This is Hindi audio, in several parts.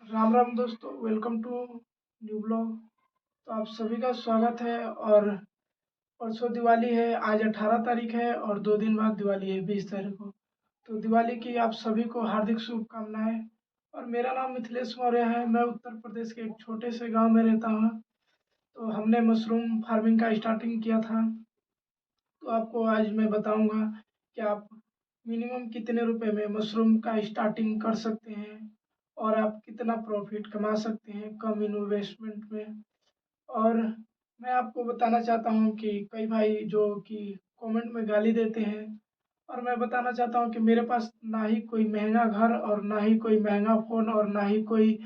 राम राम दोस्तों, वेलकम टू न्यू ब्लॉग। तो आप सभी का स्वागत है। और परसों दिवाली है, आज 18 तारीख है और 2 दिन बाद दिवाली है 20 तारीख को। तो दिवाली की आप सभी को हार्दिक शुभकामनाएं। और मेरा नाम मिथिलेश मौर्य है। मैं उत्तर प्रदेश के एक छोटे से गांव में रहता हूं। तो हमने मशरूम फार्मिंग का स्टार्टिंग किया था। तो आपको आज मैं बताऊंगा कि आप मिनिमम कितने रुपए में मशरूम का स्टार्टिंग कर सकते हैं और आप कितना प्रॉफिट कमा सकते हैं कम इन्वेस्टमेंट में। और मैं आपको बताना चाहता हूं कि कई भाई जो कि कमेंट में गाली देते हैं, और मैं बताना चाहता हूं कि मेरे पास ना ही कोई महंगा घर और ना ही कोई महंगा फ़ोन और ना ही कोई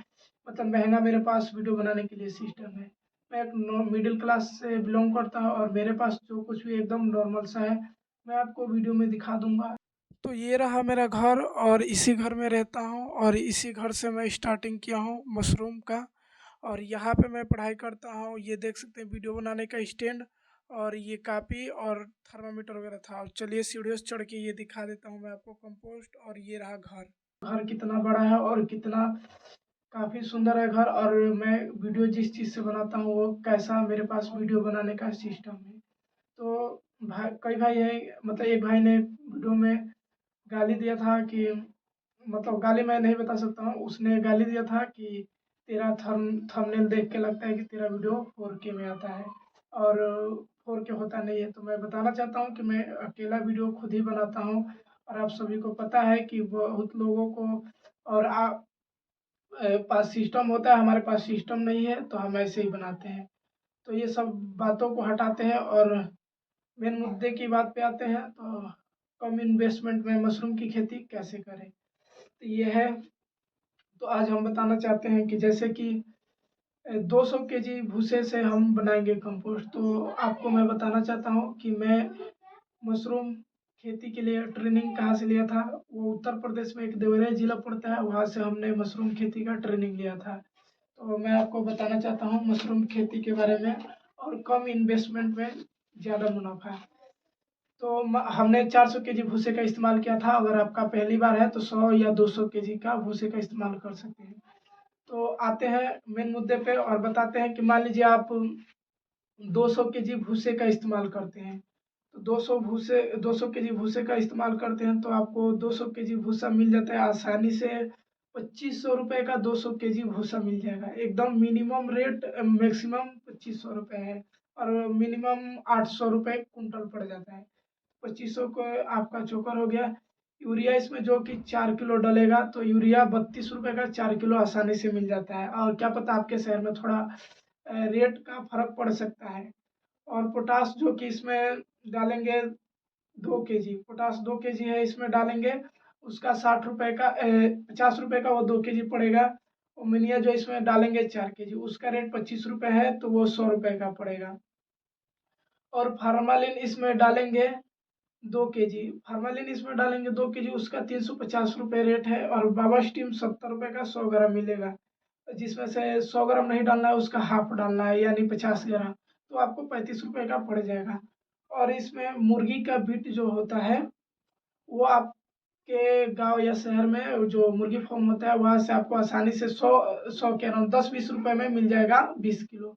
मतलब महंगा मेरे पास वीडियो बनाने के लिए सिस्टम है। मैं एक मिडिल क्लास से बिलोंग करता हूँ और मेरे पास जो कुछ भी एकदम नॉर्मल सा है, मैं आपको वीडियो में दिखा दूंगा। तो ये रहा मेरा घर और इसी घर में रहता हूँ और इसी घर से मैं स्टार्टिंग किया हूँ मशरूम का। और यहाँ पे मैं पढ़ाई करता हूँ। ये देख सकते हैं वीडियो बनाने का स्टैंड और ये कापी और थर्मामीटर वगैरह था। और चलिए सीढ़ियों से चढ़ के ये दिखा देता हूँ मैं आपको कंपोस्ट। और ये रहा घर। घर कितना बड़ा है और कितना काफ़ी सुंदर है घर। और मैं वीडियो जिस चीज़ से बनाता हूँ वो कैसा मेरे पास वीडियो बनाने का सिस्टम है। तो कई भाई हैं, मतलब एक भाई ने वीडियो में गाली दिया था कि मतलब गाली मैं नहीं बता सकता हूँ। उसने गाली दिया था कि तेरा थंबनेल देख के लगता है कि तेरा वीडियो 4K में आता है और 4K होता नहीं है। तो मैं बताना चाहता हूँ कि मैं अकेला वीडियो खुद ही बनाता हूँ। और आप सभी को पता है कि बहुत लोगों को और आप पास सिस्टम होता है, हमारे पास सिस्टम नहीं है तो हम ऐसे ही बनाते हैं। तो ये सब बातों को हटाते हैं और मेन मुद्दे की बात पे आते हैं। तो कम इन्वेस्टमेंट में मशरूम की खेती कैसे करें, तो ये है। तो आज हम बताना चाहते हैं कि जैसे कि 200 केजी भूसे से हम बनाएंगे कंपोस्ट। तो आपको मैं बताना चाहता हूँ कि मैं मशरूम खेती के लिए ट्रेनिंग कहाँ से लिया था। वो उत्तर प्रदेश में एक देवरिया जिला पड़ता है, वहाँ से हमने मशरूम खेती का ट्रेनिंग लिया था। तो मैं आपको बताना चाहता हूँ मशरूम खेती के बारे में और कम इन्वेस्टमेंट में ज़्यादा मुनाफा। तो हमने 400 केजी भूसे का इस्तेमाल किया था। अगर आपका पहली बार है तो 100 या 200 केजी का भूसे का इस्तेमाल कर सकते हैं। तो आते हैं मेन मुद्दे पे और बताते हैं कि मान लीजिए आप 200 केजी भूसे का इस्तेमाल करते हैं। तो 200 केजी भूसे का इस्तेमाल करते हैं तो आपको 200 केजी भूसा मिल जाता है आसानी से। 2500 रुपये का 200 केजी भूसा मिल जाएगा। एकदम मिनिमम रेट मैक्सिमम 2500 रुपये है और मिनिमम 800 रुपये कुंटल पड़ जाता है। 2500 को आपका चोकर हो गया। यूरिया इसमें जो कि 4 किलो डलेगा तो यूरिया 32 रुपये का 4 किलो आसानी से मिल जाता है। और क्या पता आपके शहर में थोड़ा रेट का फर्क पड़ सकता है। और पोटास जो कि इसमें डालेंगे 2 केजी, पोटास 2 केजी है इसमें डालेंगे। उसका 60 रुपये का 50 रुपये का वो 2 केजी पड़ेगा। ओमिनिया जो इसमें डालेंगे 4 केजी, उसका रेट 25 रुपये है तो वो 100 रुपये का पड़ेगा। और फार्मालिन इसमें डालेंगे 2 केजी, फार्मालिन इसमें डालेंगे 2 केजी, उसका 350 रुपये रेट है। और बाबा स्टीम 70 रुपये का 100 ग्राम मिलेगा, जिसमें से 100 ग्राम नहीं डालना है, उसका हाफ डालना है यानी 50 ग्राम। तो आपको 35 रुपये का पड़ जाएगा। और इसमें मुर्गी का बीट जो होता है वो आपके गांव या शहर में जो मुर्गी फार्म होता है वहाँ से आपको आसानी से 100 के अराउंड 10-20 रुपये में मिल जाएगा 20 किलो।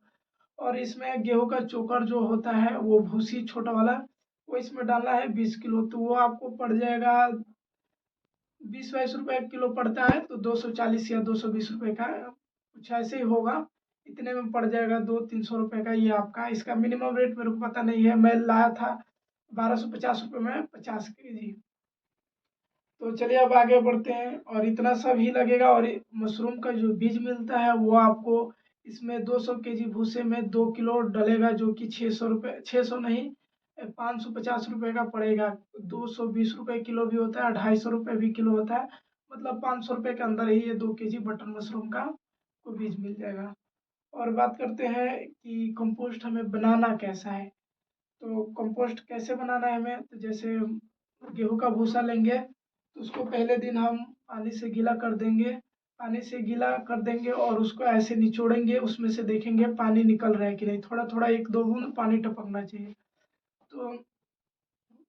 और इसमें गेहूं का चोकर जो होता है वो भूसी छोटा वाला, वो इसमें डालना है 20 किलो। तो वो आपको पड़ जाएगा 20-22 रुपये किलो पड़ता है। तो 240 या 220 रुपये का कुछ ऐसे ही होगा। इतने में पड़ जाएगा 200-300 रुपये का। ये आपका इसका मिनिमम रेट मेरे को पता नहीं है। मैं लाया था 1250 रुपये में 50 केजी। तो चलिए अब आगे बढ़ते हैं। और इतना सब ही लगेगा। और मशरूम का जो बीज मिलता है वो आपको इसमें 200 केजी भूसे में 2 किलो डलेगा, जो कि 600 रुपये, 600 नहीं 550 रुपये का पड़ेगा। 220 रुपये किलो भी होता है, 250 रुपये भी किलो होता है। मतलब 500 रुपये के अंदर ही ये 2 केजी बटन मशरूम का को बीज मिल जाएगा। और बात करते हैं कि कंपोस्ट हमें बनाना कैसा है। तो कंपोस्ट कैसे बनाना है हमें, तो जैसे गेहूं का भूसा लेंगे तो उसको पहले दिन हम पानी से गीला कर देंगे। पानी से गीला कर देंगे और उसको ऐसे निचोड़ेंगे, उसमें से देखेंगे पानी निकल रहा है कि नहीं। थोड़ा थोड़ा 1-2 बूंद पानी टपकना चाहिए। तो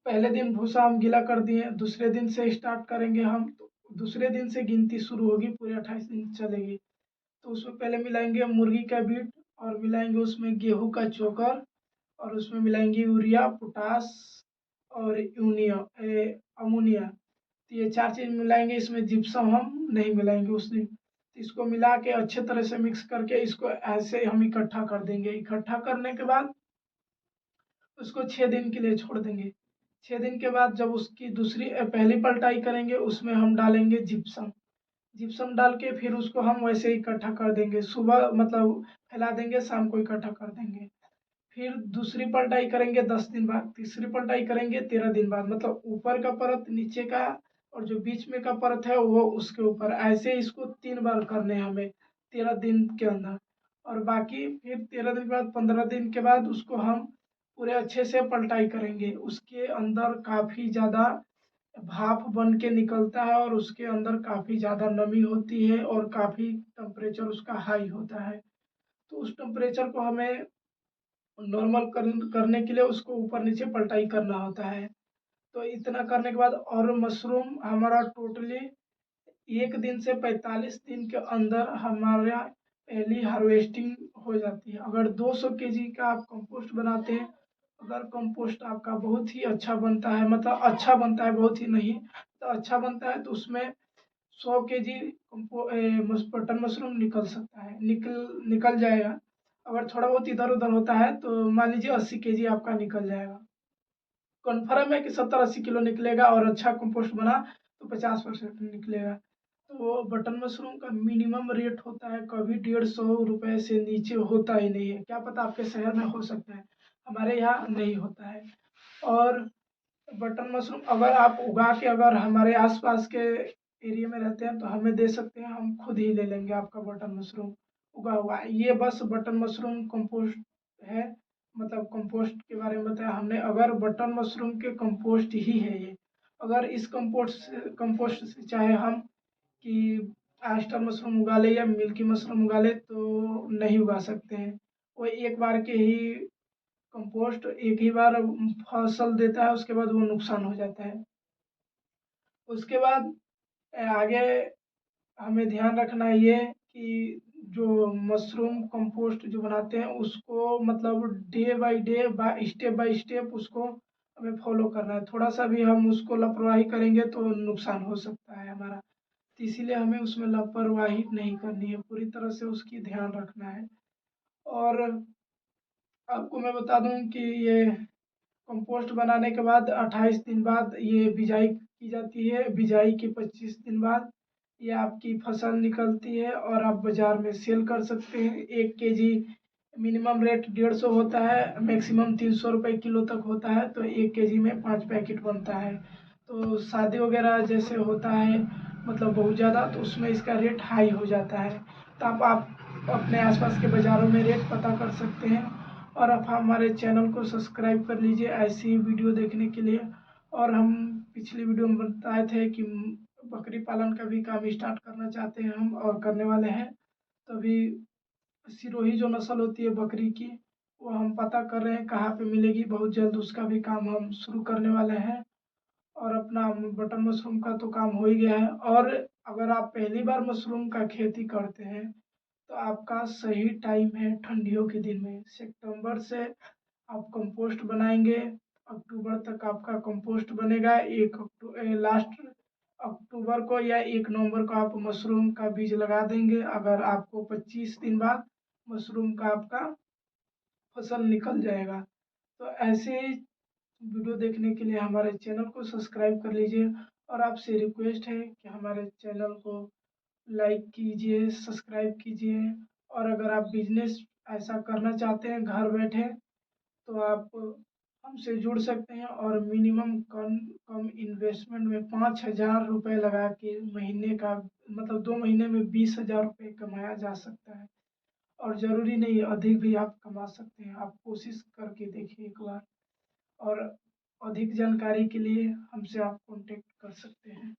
पहले दिन भूसा हम गीला कर दिए, दूसरे दिन से स्टार्ट करेंगे हम। तो दूसरे दिन से गिनती शुरू होगी, पूरे 28 दिन चलेगी। तो उसमें पहले मिलाएंगे मुर्गी का बीट और मिलाएंगे उसमें गेहूं का चोकर और उसमें मिलाएंगे यूरिया, पोटास और अमोनिया। तो ये 4 चीज़ मिलाएंगे, इसमें जिप्सम हम नहीं मिलाएंगे उस दिन। तो इसको मिला के अच्छे तरह से मिक्स करके इसको ऐसे हम इकट्ठा कर देंगे। इकट्ठा करने के बाद उसको 6 दिन के लिए छोड़ देंगे। 6 दिन के बाद जब उसकी पहली पलटाई करेंगे उसमें हम डालेंगे जिप्सम। जिप्सम डाल के फिर उसको हम वैसे ही इकट्ठा कर देंगे। सुबह मतलब फैला देंगे, शाम को इकट्ठा कर देंगे। फिर दूसरी पलटाई करेंगे 10 दिन बाद, तीसरी पलटाई करेंगे 13 दिन बाद। मतलब ऊपर का परत, नीचे का और जो बीच में का परत है वो उसके ऊपर। ऐसे इसको 3 बार करने हैं हमें 13 दिन के अंदर। और बाकी फिर 13 दिन के बाद 15 दिन के बाद उसको हम पूरे अच्छे से पलटाई करेंगे। उसके अंदर काफ़ी ज़्यादा भाप बन के निकलता है और उसके अंदर काफ़ी ज़्यादा नमी होती है और काफ़ी टेम्परेचर उसका हाई होता है। तो उस टेम्परेचर को हमें नॉर्मल करने के लिए उसको ऊपर नीचे पलटाई करना होता है। तो इतना करने के बाद और मशरूम हमारा टोटली 1 दिन से 45 दिन के अंदर हमारा पहली हार्वेस्टिंग हो जाती है। अगर 200 केजी का आप कंपोस्ट बनाते हैं, अगर कंपोस्ट आपका बहुत ही अच्छा बनता है, मतलब अच्छा बनता है, बहुत ही नहीं तो अच्छा बनता है, तो उसमें 100 केजी बटन मशरूम निकल सकता है, निकल जाएगा। अगर थोड़ा बहुत इधर उधर होता है तो मान लीजिए 80 केजी आपका निकल जाएगा। कन्फर्म है कि 70-80 किलो निकलेगा और अच्छा कंपोस्ट बना तो 50% निकलेगा। तो बटन मशरूम का मिनिमम रेट होता है कभी 150 रुपये से नीचे होता ही नहीं है। क्या पता आपके शहर में हो सकता है, हमारे यहाँ नहीं होता है। और बटन मशरूम अगर आप उगा के अगर हमारे आसपास के एरिया में रहते हैं तो हमें दे सकते हैं, हम खुद ही ले लेंगे आपका बटन मशरूम उगा हुआ। ये बस बटन मशरूम कंपोस्ट है, मतलब कंपोस्ट के बारे में बताया हमने। अगर बटन मशरूम के कंपोस्ट ही है ये, अगर इस कंपोस्ट से चाहे हम कि आस्टर मशरूम उगा ले या मिल्की मशरूम उगा ले तो नहीं उगा सकते हैं। वो एक बार के ही कंपोस्ट एक ही बार फसल देता है, उसके बाद वो नुकसान हो जाता है। उसके बाद आगे हमें ध्यान रखना है ये कि जो मशरूम कंपोस्ट जो बनाते हैं उसको मतलब डे बाय स्टेप उसको हमें फॉलो करना है। थोड़ा सा भी हम उसको लापरवाही करेंगे तो नुकसान हो सकता है हमारा। तो इसीलिए हमें उसमें लापरवाही नहीं करनी है, पूरी तरह से उसकी ध्यान रखना है। और आपको मैं बता दूं कि ये कंपोस्ट बनाने के बाद 28 दिन बाद ये बिजाई की जाती है। बिजाई के 25 दिन बाद ये आपकी फसल निकलती है और आप बाज़ार में सेल कर सकते हैं। 1 केजी मिनिमम रेट 150 होता है, मैक्सिमम 300 रुपये किलो तक होता है। तो 1 केजी में 5 पैकेट बनता है। तो शादी वगैरह जैसे होता है मतलब बहुत ज़्यादा, तो उसमें इसका रेट हाई हो जाता है। तो आप अपने आसपास के बाज़ारों में रेट पता कर सकते हैं। और आप हमारे चैनल को सब्सक्राइब कर लीजिए ऐसी ही वीडियो देखने के लिए। और हम पिछली वीडियो में बताए थे कि बकरी पालन का भी काम स्टार्ट करना चाहते हैं हम, और करने वाले हैं। तो अभी सिरोही जो नस्ल होती है बकरी की, वो हम पता कर रहे हैं कहाँ पे मिलेगी। बहुत जल्द उसका भी काम हम शुरू करने वाले हैं। और अपना बटन मशरूम का तो काम हो ही गया है। और अगर आप पहली बार मशरूम का खेती करते हैं तो आपका सही टाइम है ठंडियों के दिन में। सितंबर से आप कंपोस्ट बनाएंगे, अक्टूबर तक आपका कंपोस्ट बनेगा। लास्ट अक्टूबर को या 1 नवंबर को आप मशरूम का बीज लगा देंगे। अगर आपको 25 दिन बाद मशरूम का आपका फसल निकल जाएगा। तो ऐसे ही वीडियो देखने के लिए हमारे चैनल को सब्सक्राइब कर लीजिए। और आपसे रिक्वेस्ट है कि हमारे चैनल को लाइक कीजिए, सब्सक्राइब कीजिए। और अगर आप बिजनेस ऐसा करना चाहते हैं घर बैठे तो आप हमसे जुड़ सकते हैं। और मिनिमम कम कम इन्वेस्टमेंट में 5,000 रुपये लगा के महीने का मतलब 2 महीने में 20,000 रुपये कमाया जा सकता है। और ज़रूरी नहीं अधिक भी आप कमा सकते हैं, आप कोशिश करके देखिए एक बार। और अधिक जानकारी के लिए हमसे आप कांटेक्ट कर सकते हैं।